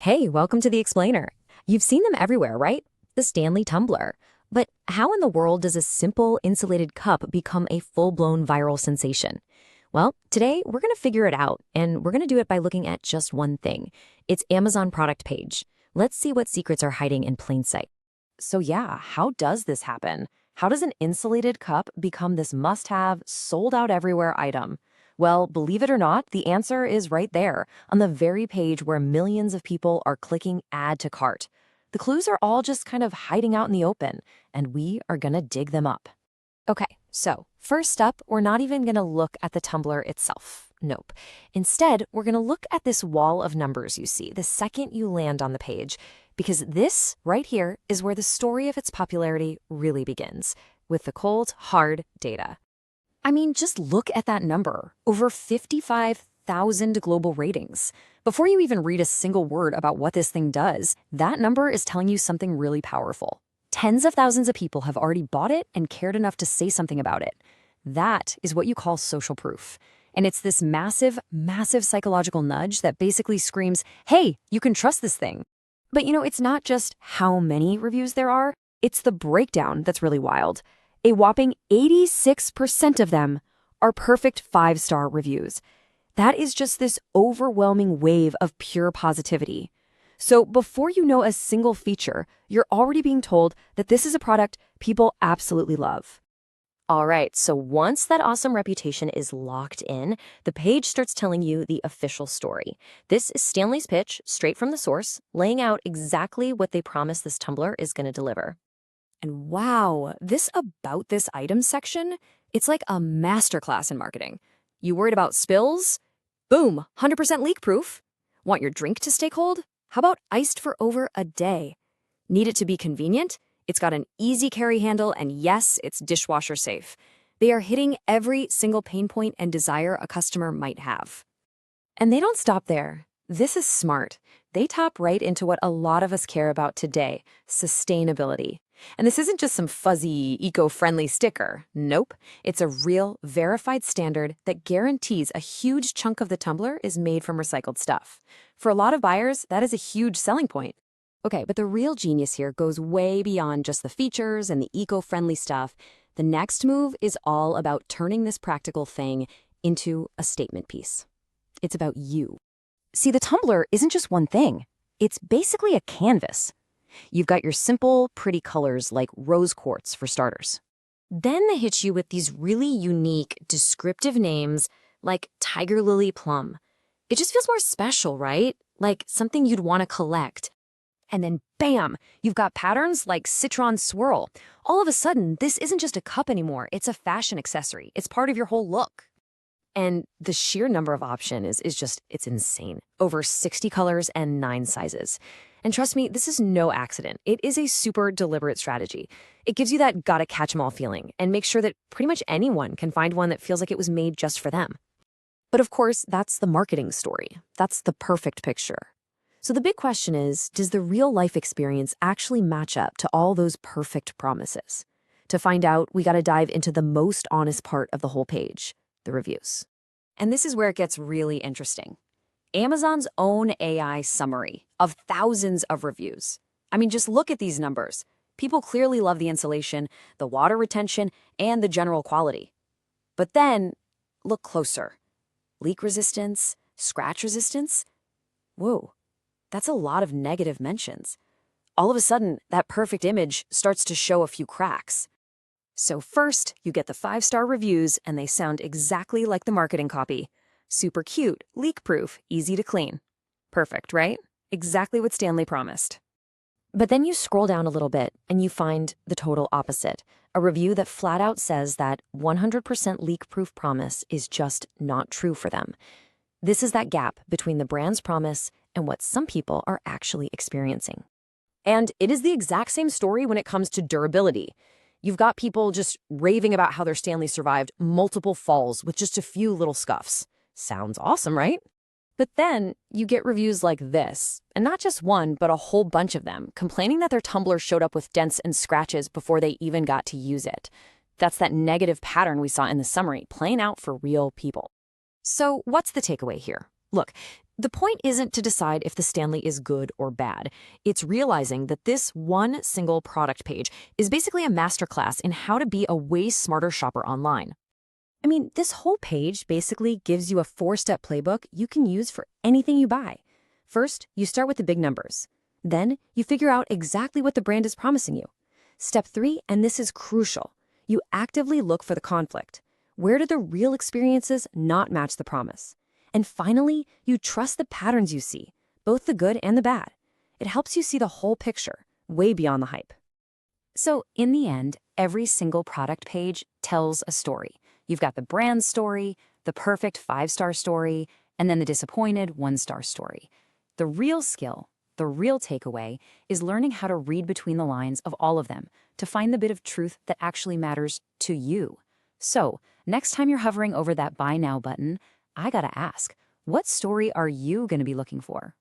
Hey, welcome to the Explainer. You've seen them everywhere, right? The Stanley tumbler. But how in the world does a simple insulated cup become a full-blown viral sensation? Well, today we're going to figure it out, and we're going to do it by looking at just one thing. Its Amazon product page. Let's see what secrets are hiding in plain sight. So yeah, how does this happen? How does an insulated cup become this must-have, sold-out everywhere item? Well, believe it or not, the answer is right there, on the very page where millions of people are clicking Add to Cart. The clues are all just kind of hiding out in the open, and we are gonna dig them up. Okay, so first up, we're not even gonna look at the tumbler itself. Nope. Instead, we're gonna look at this wall of numbers you see the second you land on the page, because this right here is where the story of its popularity really begins, with the cold, hard data. I mean, just look at that number. Over 55,000 global ratings. Before you even read a single word about what this thing does, that number is telling you something really powerful. Tens of thousands of people have already bought it and cared enough to say something about it. That is what you call social proof. And it's this massive, massive psychological nudge that basically screams, hey, you can trust this thing. But it's not just how many reviews there are, it's the breakdown that's really wild. A whopping 86% of them are perfect 5-star reviews. That is just this overwhelming wave of pure positivity. So before you know a single feature, you're already being told that this is a product people absolutely love. All right, so once that awesome reputation is locked in, the page starts telling you the official story. This is Stanley's pitch, straight from the source, laying out exactly what they promise this tumbler is going to deliver. And wow, this About This Item section, it's like a masterclass in marketing. You worried about spills? Boom, 100% leak-proof. Want your drink to stay cold? How about iced for over a day? Need it to be convenient? It's got an easy carry handle, and yes, it's dishwasher safe. They are hitting every single pain point and desire a customer might have. And they don't stop there. This is smart. They tap right into what a lot of us care about today, sustainability. And this isn't just some fuzzy, eco-friendly sticker. Nope. It's a real, verified standard that guarantees a huge chunk of the tumbler is made from recycled stuff. For a lot of buyers, that is a huge selling point. Okay, but the real genius here goes way beyond just the features and the eco-friendly stuff. The next move is all about turning this practical thing into a statement piece. It's about you. See, the tumbler isn't just one thing. It's basically a canvas. You've got your simple, pretty colors like rose quartz for starters. Then they hit you with these really unique, descriptive names like Tiger Lily Plum. It just feels more special, right? Like something you'd want to collect. And then bam, you've got patterns like Citron Swirl. All of a sudden, this isn't just a cup anymore. It's a fashion accessory. It's part of your whole look. And the sheer number of options it's insane. Over 60 colors and 9 sizes. And trust me, this is no accident. It is a super deliberate strategy. It gives you that gotta catch 'em all feeling and makes sure that pretty much anyone can find one that feels like it was made just for them. But of course, that's the marketing story. That's the perfect picture. So the big question is, does the real life experience actually match up to all those perfect promises? To find out, we gotta dive into the most honest part of the whole page, the reviews. And this is where it gets really interesting. Amazon's own AI summary of thousands of reviews. I mean, just look at these numbers. People clearly love the insulation, the water retention, and the general quality. But then, look closer. Leak resistance, scratch resistance? Whoa, that's a lot of negative mentions. All of a sudden, that perfect image starts to show a few cracks. So first, you get the 5-star reviews, and they sound exactly like the marketing copy. Super cute, leak-proof, easy to clean. Perfect, right? Exactly what Stanley promised. But then you scroll down a little bit, and you find the total opposite. A review that flat out says that 100% leak-proof promise is just not true for them. This is that gap between the brand's promise and what some people are actually experiencing. And it is the exact same story when it comes to durability. You've got people just raving about how their Stanley survived multiple falls with just a few little scuffs. Sounds awesome, right? But then you get reviews like this, and not just one, but a whole bunch of them, complaining that their tumbler showed up with dents and scratches before they even got to use it. That's that negative pattern we saw in the summary, playing out for real people. So what's the takeaway here? Look, the point isn't to decide if the Stanley is good or bad. It's realizing that this one single product page is basically a masterclass in how to be a way smarter shopper online. I mean, this whole page basically gives you a 4-step playbook you can use for anything you buy. First, you start with the big numbers. Then, you figure out exactly what the brand is promising you. Step 3, and this is crucial, you actively look for the conflict. Where do the real experiences not match the promise? And finally, you trust the patterns you see, both the good and the bad. It helps you see the whole picture, way beyond the hype. So, in the end, every single product page tells a story. You've got the brand story, the perfect 5-star story, and then the disappointed 1-star story. The real skill, the real takeaway, is learning how to read between the lines of all of them to find the bit of truth that actually matters to you. So, next time you're hovering over that Buy Now button, I gotta ask, what story are you gonna be looking for?